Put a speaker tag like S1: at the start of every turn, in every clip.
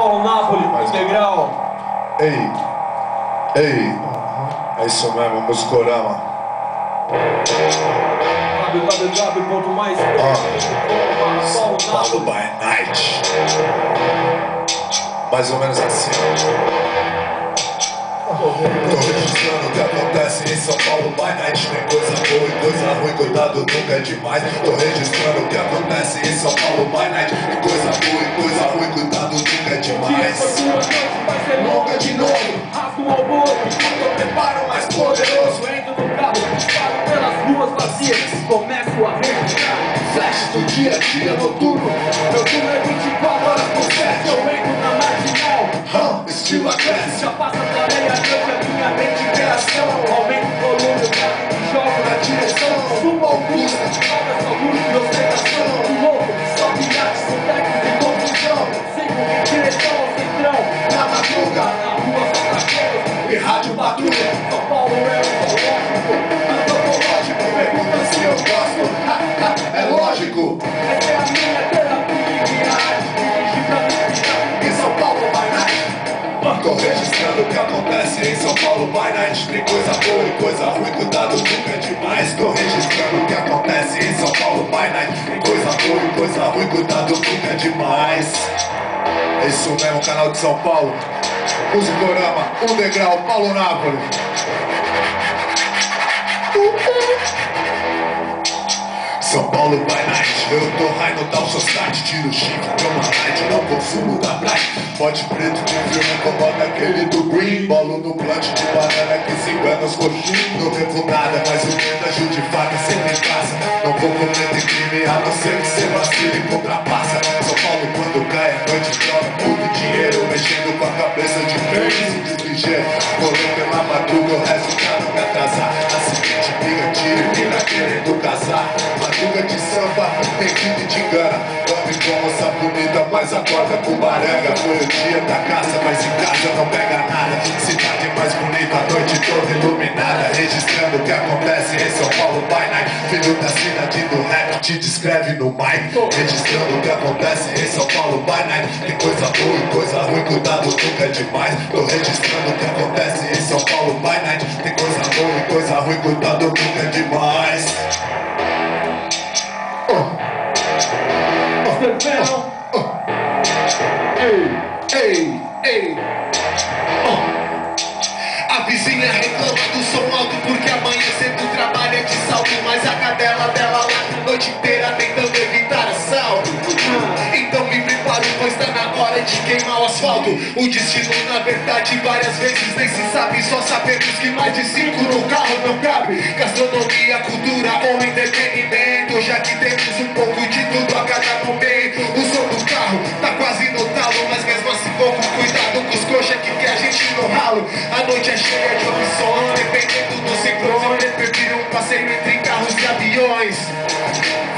S1: Paulo, Nápoles, mais degrau.
S2: Ei, é isso mesmo, Muscorama.
S1: www.mais
S2: São Paulo by Night. Mais ou menos assim. Tô registrando o que acontece em São Paulo by Night. Tem coisa boa e coisa ruim, cuidado nunca é demais. Tô registrando o que acontece em São Paulo by Night. Tem coisa boa e coisa ruim, cuidado nunca é demais.
S1: Vai ser longa de novo. Rasgo um alvoroço, eu preparo mais poderoso. Entro no carro, paro pelas ruas vazias. Começo a registrar flash do dia a dia noturno. Meu turno é 24 horas por 7. Eu entro na marginal,
S2: Estilo agressivo.
S1: já passa da meia-noite, a minha mente em reação. Aumento o volume, e jogo na direção. Subo Augusta, salve essa luz de ostentação. O louco, só viagens, são técnicos em confusão. Sigo em direção ao centrão, na madruga, na rua só traqueiros e rádio patrulha. São Paulo é um zoológico, antropológico. Pergunta se eu gosto,
S2: É lógico.
S1: essa é a minha terapia e minha arte. Dirigi pra me inspirar em São Paulo by Night.
S2: Tô registrando o que acontece em São Paulo by Night. Tem coisa boa e coisa ruim, cuidado nunca é demais. Tô registrando o que acontece em São Paulo by Night. Tem coisa boa e coisa ruim, cuidado nunca é demais. É isso mesmo, canal de São Paulo. Muscorama, um degrau, Paulo Nápoles. São Paulo by Night, eu tô high no Down Society. Tiro chifre, toma light, não consumo da Black. Bote preto de filme, incomoda aquele do Green. Bolo no plant de banana que se engana os coxinhos. Não devo nada, mas o medo ajuda de faca sempre em casa. Não vou cometer crime, a não ser que você vacile e contrapassa. São Paulo quando cai a noite droga, muito dinheiro. Mexendo com a cabeça de três ligeiro. Correu pela madruga, o resto pra não me atrasar. Acidente, briga, tiro e mina querendo casar. Madruga de samba, tem que te engana. Dorme com moça bonita, mas acorda com baranga. Foi o dia da caça, mas em casa não pega nada. Cidade mais bonita, a noite toda iluminada. Registrando o que acontece em São Paulo by Night. Filho da cidade do rap, te descreve no mic. Registrando o que acontece em São Paulo by Night. Tem coisa boa e coisa ruim, cuidado nunca é demais. Tô registrando o que acontece em São Paulo by Night. Tem coisa boa e coisa ruim, cuidado nunca é demais.
S3: A vizinha reclama do som alto porque amanhã cedo trabalha de salto. Mas a cadela dela lá a noite inteira tentando evitar assalto. Então me preparo, pois tá na hora de queimar o asfalto. O destino na verdade várias vezes nem se sabe. Só sabemos que mais de 5 no carro não cabe. Gastronomia, cultura ou entretenimento, já que temos um pouco de tudo a cada momento. O som do carro tá quase no talo, mas mesmo assim pouco cuidado com os coxa que quer a gente no ralo. A noite é cheia de opções, dependendo do ciclone. Prefiro um passeio entre carros e aviões.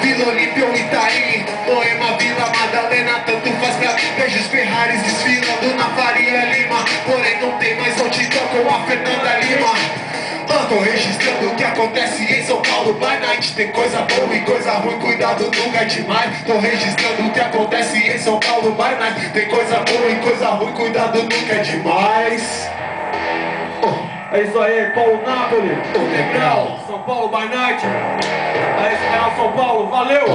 S3: Vila Olímpia ou Itaim, Moema, Vila Madalena, tanto faz pra mim. Vejo os Ferraris desfilando na Faria Lima, porém não tem mais multidão com a Fernanda Lima. Tô registrando o que acontece em São Paulo by Night. Tem coisa boa e coisa ruim, cuidado nunca é demais. Tô registrando o que acontece em São Paulo by Night. Tem coisa boa e coisa ruim, cuidado nunca é demais.
S1: É isso aí, Paulo Nápoles, o degrau, São Paulo by Night. É esse canal São Paulo, valeu!